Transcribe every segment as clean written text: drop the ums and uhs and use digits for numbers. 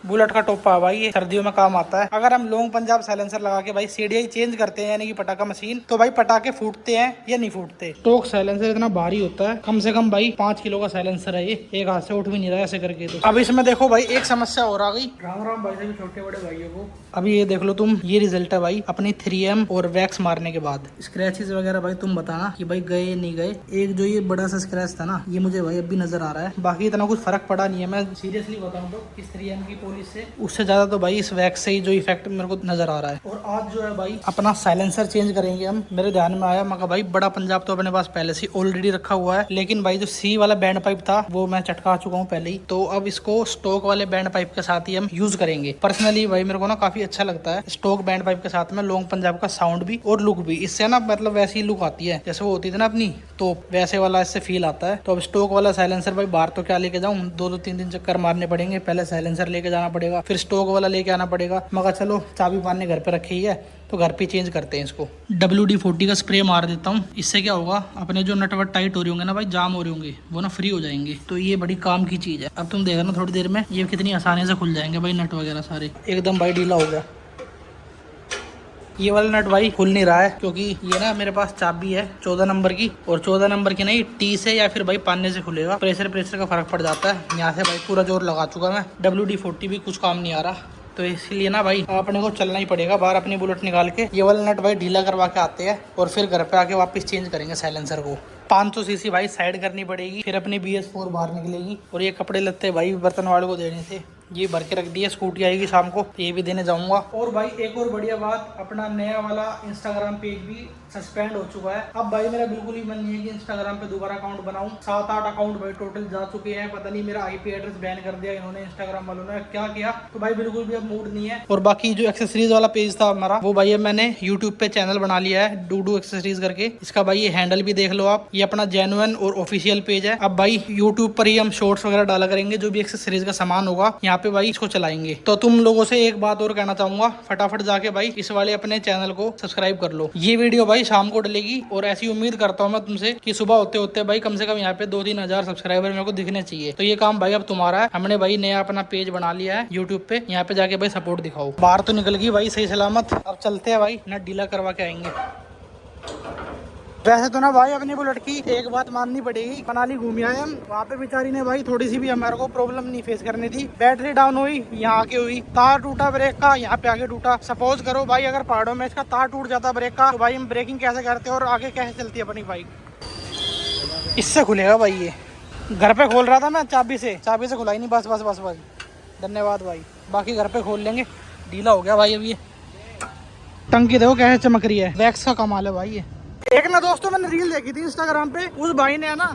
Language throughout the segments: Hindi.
बुलेट का टोपा है भाई, ये सर्दियों में काम आता है। अगर हम लॉन्ग पंजाब साइलेंसर लगा के भाई सीडीआई चेंज करते हैं, यानी कि पटाखा मशीन, तो भाई पटाखे फूटते हैं या नहीं फूटते। स्टॉक साइलेंसर इतना भारी होता है, कम से कम भाई 5 किलो का साइलेंसर है ये, एक हाथ से उठ भी नहीं रहा ऐसे करके। तो अब इसमें देखो भाई एक समस्या और आ गई। राम राम भाई सभी छोटे बड़े भाइयों को। अभी ये देख लो तुम, ये रिजल्ट है भाई अपनी 3M और वैक्स मारने के बाद। स्क्रैचेस वगैरह भाई तुम बताना कि भाई गए नहीं गए। एक जो ये बड़ा सा स्क्रैच था ना, ये मुझे भाई अभी नजर आ रहा है, बाकी इतना कुछ फर्क पड़ा नहीं है। मैं सीरियसली बताऊं तो इस 3M की पॉलिश से, उससे ज्यादा तो भाई इस वैक्स से ही जो इफेक्ट मेरे को नजर आ रहा है। और आज जो है भाई अपना साइलेंसर चेंज करेंगे हम। मेरे ध्यान में आया, मैं भाई बड़ा पंजाब तो अपने पास पहले से ऑलरेडी रखा हुआ है, लेकिन भाई जो सी वाला बैंड पाइप था वो मैं चटका चुका हूँ पहले ही। तो अब इसको स्टॉक वाले बैंड पाइप के साथ ही हम यूज करेंगे। पर्सनली भाई मेरे को ना काफी अच्छा लगता है स्टॉक बैंड पाइप के साथ में लॉन्ग पंजाब का साउंड भी और लुक भी। इससे ना मतलब वैसी लुक आती है जैसे वो होती थी ना अपनी, तो वैसे वाला इससे फील आता है। तो अब स्टॉक वाला साइलेंसर भाई बाहर तो क्या लेके जाऊँ, 2-3 चक्कर मारने पड़ेंगे। पहले साइलेंसर लेके जाना पड़ेगा, फिर स्टॉक वाला लेके आना पड़ेगा। मगर चलो चाबी पाने घर पे रखी ही है तो घर पे चेंज करते हैं इसको। WD-40 का स्प्रे मार देता हूँ। इससे क्या होगा, अपने जो नट वट टाइट हो रहे होंगे ना भाई, जाम हो रहे होंगे, वो ना फ्री हो जाएंगे। तो ये बड़ी काम की चीज़ है। अब तुम देखो ना थोड़ी देर में ये कितनी आसानी से खुल जाएंगे भाई नट वगैरह सारे। एकदम भाई ढीला हो गया। ये वाला नट भाई खुल नहीं रहा है क्योंकि ये ना मेरे पास चाबी है 14 नंबर की, और 14 नंबर की नहीं, टी से या फिर भाई पाने से खुलेगा। प्रेशर का फर्क पड़ जाता है। यहाँ से भाई पूरा जोर लगा चुका मैं, WD-40 भी कुछ काम नहीं आ रहा। तो इसलिए ना भाई अपने को चलना ही पड़ेगा बाहर अपनी बुलेट निकाल के। ये वाला नट भाई ढीला करवा के आते हैं और फिर घर पे आके वापस चेंज करेंगे साइलेंसर को। 500 सीसी भाई साइड करनी पड़ेगी, फिर अपनी BS4 बाहर निकलेगी। और ये कपड़े लगते भाई बर्तन वाले को देने थे, ये भर के रख दिया। स्कूटी आएगी शाम को, ये भी देने जाऊंगा। और भाई एक और बढ़िया बात, अपना नया वाला इंस्टाग्राम पेज भी सस्पेंड हो चुका है। अब भाई मेरा बिल्कुल ही मन नहीं है कि इंस्टाग्राम पे दोबारा अकाउंट बनाऊं। 7-8 अकाउंट भाई टोटल जा चुके हैं। पता नहीं मेरा IP एड्रेस बैन कर दिया इन्होंने, इंस्टाग्राम वालों ने क्या किया। तो भाई बिल्कुल भी अब मूड नहीं है। और बाकी जो एक्सेसरीज वाला पेज था हमारा, वो भाई मैंने यूट्यूब पे चैनल बना लिया है, डूडू एक्सेसरीज करके। इसका भाई ये हैंडल भी देख लो आप, ये अपना जेन्युइन और ऑफिशियल पेज है। अब भाई यूट्यूब पर ही हम शॉर्ट्स वगैरह डाला करेंगे, जो भी एक्सेसरीज का सामान होगा यहाँ पे भाई इसको चलाएंगे। तो तुम लोगों से एक बात और कहना चाहूंगा, फटाफट जाके भाई इस वाले अपने चैनल को सब्सक्राइब कर लो। ये वीडियो भाई शाम को डलेगी, और ऐसी उम्मीद करता हूँ मैं तुमसे कि सुबह होते होते भाई कम से कम यहाँ पे 2-3 हजार सब्सक्राइबर मेरे को दिखने चाहिए। तो ये काम भाई अब तुम्हारा है। हमने भाई नया अपना पेज बना लिया है यूट्यूब पे, यहाँ पे जाके भाई सपोर्ट दिखाओ। बाहर तो निकल गई भाई सही सलामत। अब चलते हैं भाई, नट ढीला करवा के आएंगे। वैसे तो ना भाई अपनी बुलेट की एक बात माननी पड़ेगी, मनाली घूम आए हम, वहाँ पे बेचारी ने भाई थोड़ी सी भी हमारे को प्रॉब्लम नहीं फेस करनी थी। बैटरी डाउन हुई, यहाँ आके हुई, तार टूटा ब्रेक का, यहाँ पे आगे टूटा। सपोज करो भाई अगर पहाड़ों में इसका तार टूट जाता ब्रेक का, तो भाई हम ब्रेकिंग कैसे करते और आगे कैसे चलती है अपनी बाइक। इससे खुलेगा भाई ये। घर पे खोल रहा था मैं चाबी से खुलाई नहीं। बस बस बस बस, धन्यवाद भाई। बाकी घर पे खोल लेंगे। ढीला हो गया भाई अब ये। टंकी देखो कैसे चमक रही है, वैक्स का कमाल है भाई ये। एक ना दोस्तों मैंने रील देखी थी इंस्टाग्राम पे, उस भाई ने है ना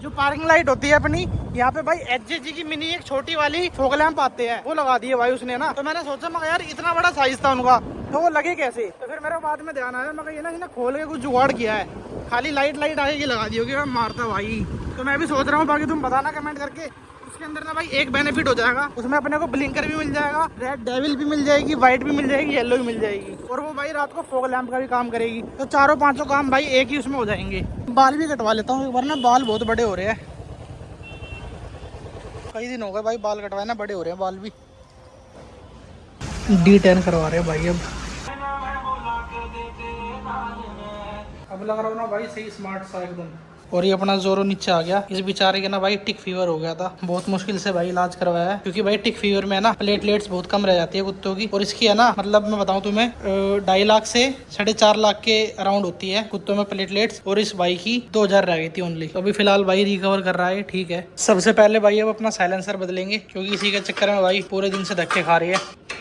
जो पार्किंग लाइट होती है अपनी, यहाँ पे भाई HJG की मिनी एक छोटी वाली फॉग लैंप आते हैं, वो लगा दिए भाई उसने ना। तो मैंने सोचा मगर यार इतना बड़ा साइज था उनका, तो वो लगे कैसे। तो फिर मेरे बाद में ध्यान आया, मगर ये ना खोल के कुछ जुगाड़ किया है, खाली लाइट आगे की लगा दी होगी। मैं मारता भाई। तो मैं भी सोच रहा हूँ, बाकी तुम बताना कमेंट करके। उसके अंदर ना भाई एक बेनिफिट हो जाएगा, उसमें अपने को ब्लिंकर भी मिल जाएगा, रेड डेविल भी मिल जाएगी, व्हाइट भी मिल जाएगी, येलो भी मिल जाएगी, और वो भाई रात को फॉग लैंप का भी काम करेगी। तो 4-5 काम भाई एक ही उसमें हो जाएंगे। बाल भी कटवा लेता हूँ एक बार ना, बाल बहुत बड़े हो रहे हैं। कई दिन हो गए भाई बाल कटवाए ना, बड़े हो रहे हैं बाल भी। D10 करवा रहे हैं भाई अब लग रहा हूँ ना भाई सही स्मार्ट सा एकदम। और ये अपना जोरो नीचे आ गया। इस बेचारे के ना भाई टिक फीवर हो गया था, बहुत मुश्किल से भाई इलाज करवाया है, क्योंकि भाई टिक फीवर में ना प्लेटलेट्स बहुत कम रह जाती है कुत्तों की। और इसकी है ना मतलब मैं बताऊं तुम्हें 2.5 लाख से 4.5 लाख के अराउंड होती है कुत्तों में प्लेटलेट्स, और इस भाई की 2000 रह गई थी ओनली। तो अभी फिलहाल भाई रिकवर कर रहा है, ठीक है। सबसे पहले भाई अब अपना साइलेंसर बदलेंगे, क्योंकि इसी के चक्कर में भाई पूरे दिन से धक्के खा रही है।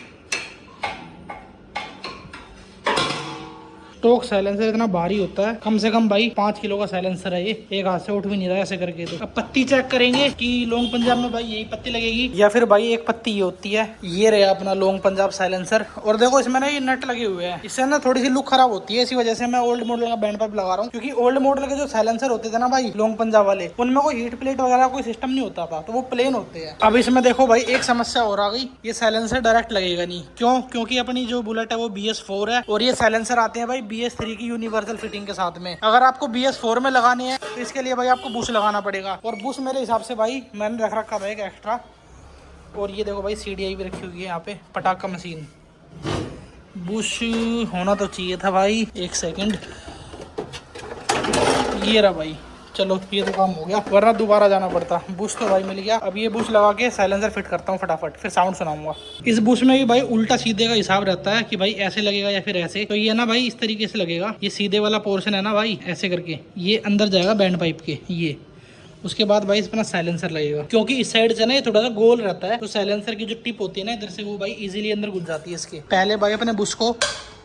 स्टॉक साइलेंसर इतना भारी होता है, कम से कम भाई 5 किलो का साइलेंसर है ये, एक हाथ से उठ भी नहीं रहा ऐसे करके। तो अब पत्ती चेक करेंगे कि लॉन्ग पंजाब में भाई यही पत्ती लगेगी या फिर भाई एक पत्ती ये होती है। ये रहा अपना लॉन्ग पंजाब साइलेंसर। और देखो इसमें ना ये नट लगे हुए हैं, इससे ना थोड़ी सी लुक खराब होती है, इसी वजह से मैं ओल्ड मॉडल का बैंड पाइप लगा रहा हूँ। क्योंकि ओल्ड मॉडल के जो साइलेंसर होते थे ना भाई लॉन्ग पंजाब वाले, उनमें कोई हीट प्लेट वगैरह कोई सिस्टम नहीं होता था, तो वो प्लेन होते हैं। अब इसमें देखो भाई एक समस्या और आ गई, ये साइलेंसर डायरेक्ट लगेगा नहीं। क्यों? क्योंकि अपनी जो बुलेट है वो BS4 है, और ये साइलेंसर आते हैं भाई BS3 की यूनिवर्सल फिटिंग के साथ में। अगर आपको BS4 में लगाने हैं तो इसके लिए भाई आपको बुश लगाना पड़ेगा, और बुश मेरे हिसाब से भाई मैंने रख रखा था एक एक्स्ट्रा, और ये देखो भाई CDI भी रखी हुई है यहाँ पे, पटाखा मशीन। बुश होना तो चाहिए था भाई, एक सेकंड, ये रहा भाई। चलो ये तो काम हो गया, वरना दोबारा जाना पड़ता। बुश तो भाई मिल गया। अब ये बुश लगा के साइलेंसर फिट करता हूँ फटाफट, फिर साउंड सुनाऊंगा। इस बुश में भी भाई उल्टा सीधे का हिसाब रहता है कि भाई ऐसे लगेगा या फिर ऐसे। तो ये ना भाई इस तरीके से लगेगा, ये सीधे वाला पोर्शन है ना भाई, ऐसे करके ये अंदर जाएगा बैंड पाइप के, ये उसके बाद भाई इस पर ना साइलेंसर लगेगा, क्योंकि इस साइड से ना ये थोड़ा सा गोल रहता है, तो साइलेंसर की जो टिप होती है ना इधर से, वो भाई इजीली अंदर घुस जाती है इसके। पहले भाई अपने बुश को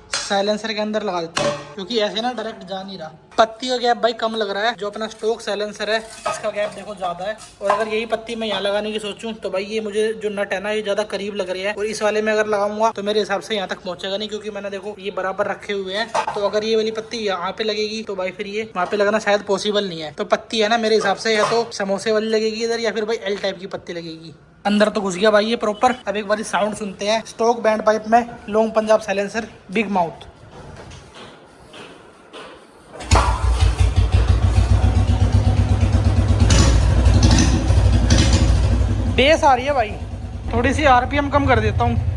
साइलेंसर के अंदर लगा देता हूँ, क्योंकि ऐसे ना डायरेक्ट जा नहीं रहा। पत्ती का गैप भाई कम लग रहा है, जो अपना स्टोक साइलेंसर है इसका गैप देखो ज्यादा है। और अगर यही पत्ती मैं यहाँ लगाने की सोचूं तो भाई ये मुझे जो नट है ना ये ज्यादा करीब लग रही है, और इस वाले में अगर लगाऊंगा तो मेरे हिसाब से यहाँ तक पहुंचेगा नहीं, क्योंकि मैंने देखो ये बराबर रखे हुए हैं। तो अगर ये वाली पत्ती यहाँ पे लगेगी तो भाई फिर ये वहाँ पे लगना शायद पॉसिबल नहीं है। तो पत्ती है ना मेरे हिसाब से या तो समोसे वाली लगेगी इधर, या फिर भाई L टाइप की पत्ती लगेगी। अंदर तो घुस गया भाई ये प्रॉपर। अब एक बार साउंड सुनते हैं। स्टोक बैंड पाइप में long Punjab silencer, big mouth. Bass आ रही है भाई, थोड़ी सी RPM कम कर देता हूँ।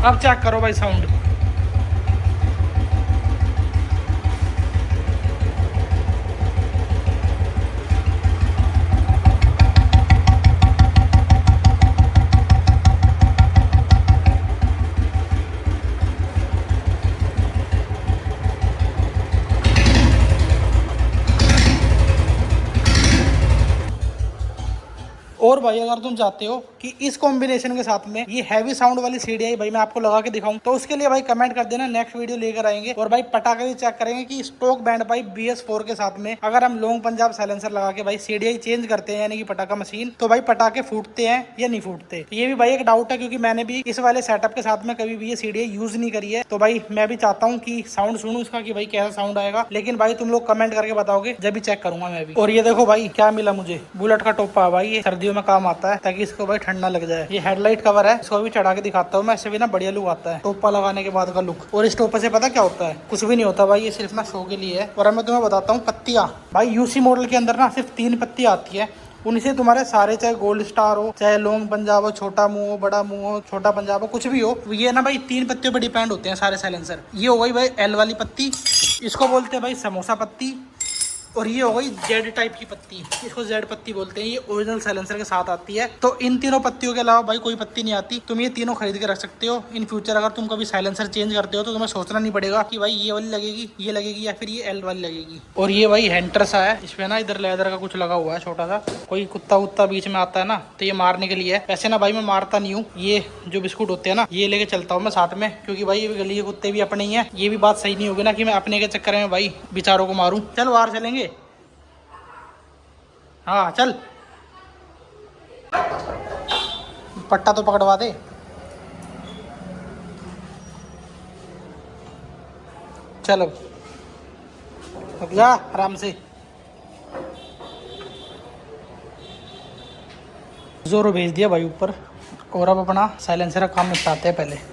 अब चेक करो भाई साउंड। और भाई अगर तुम चाहते हो कि इस कॉम्बिनेशन के साथ में ये हैवी साउंड वाली CDI भाई मैं आपको लगा के दिखाऊं, तो उसके लिए भाई कमेंट कर देना, नेक्स्ट वीडियो लेकर आएंगे। और भाई पटाखे भी चेक करेंगे कि स्टोक बैंड पाइप BS4 के साथ में अगर हम लॉन्ग पंजाब साइलेंसर लगा के भाई CDI चेंज करते हैं, यानी कि पटाखा मशीन, तो भाई पटाखे फूटते हैं या नहीं फूटते। ये भी भाई एक डाउट है, क्योंकि मैंने भी इस वाले सेटअप के साथ में कभी भी ये CDI यूज नहीं करी है। तो भाई मैं भी चाहता हूँ कि साउंड सुनूं इसका, कि भाई कैसा साउंड आएगा। लेकिन भाई तुम लोग कमेंट करके बताओगे, जब भी चेक करूंगा मैं भी। और ये देखो भाई क्या मिला मुझे, बुलेट का टोपा भाई, ये सर्दियों में काम आता है ताकि इसको भाई ठंडा लग जाए। ये हेडलाइट कवर है, इसको भी चढ़ा के दिखाता हूँ मैं, इससे भी ना बढ़िया लुक आता है टोपा लगाने के बाद का लुक। और इस टोपे से पता क्या होता है, कुछ भी नहीं होता भाई, ये सिर्फ ना शो के लिए है। और अब मैं तुम्हें बताता हूँ पत्तियां, भाई UC मॉडल के अंदर ना सिर्फ 3 पत्तियां आती है, उनसे तुम्हारे सारे, चाहे गोल्ड स्टार हो, चाहे लॉन्ग पंजाब हो, छोटा मुंह हो, बड़ा मुंह हो, छोटा पंजाब हो, कुछ भी हो, ये ना भाई 3 पत्तियों पे डिपेंड होते हैं सारे साइलेंसर। ये हो गई भाई L वाली पत्ती, इसको बोलते हैं भाई समोसा पत्ती। और ये हो गई Z टाइप की पत्ती, इसको Z पत्ती बोलते हैं। ये ओरिजिनल साइलेंसर के साथ आती है। तो इन तीनों पत्तियों के अलावा भाई कोई पत्ती नहीं आती। तुम ये तीनों खरीद के रख सकते हो। इन फ्यूचर अगर तुम कभी साइलेंसर चेंज करते हो तो तुम्हें सोचना नहीं पड़ेगा कि भाई ये वाली लगेगी, ये लगेगी, या फिर ये L वाली लगेगी। और ये भाई हैंटर सा है, इसमें ना इधर लेदर का कुछ लगा हुआ है छोटा सा, कोई कुत्ता वुत्ता बीच में आता है ना तो ये मारने के लिए है। वैसे ना भाई मैं मारता नहीं हूँ, ये जो बिस्कुट होते हैं ना ये लेके चलता हूँ मैं साथ में, क्योंकि भाई ये गली के कुत्ते भी अपने ही है। ये भी बात सही नहीं होगी ना कि मैं अपने के चक्कर में भाई बेचारों को मारूं। चल बाहर चलेंगे, हाँ चल, पट्टा तो पकड़वा दे। चलो अब जा आराम से। जोरो भेज दिया भाई ऊपर, और अब अपना साइलेंसर का काम निपटाते हैं पहले।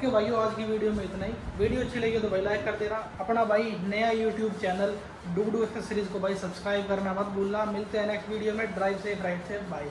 भाइयों आज की वीडियो में इतना ही। वीडियो अच्छी लगी तो भाई लाइक कर देना। अपना भाई नया YouTube चैनल डुगडू एक्सेसरीज को भाई सब्सक्राइब करना मत भूलना। मिलते हैं नेक्स्ट वीडियो में। Drive safe, ride safe, bye.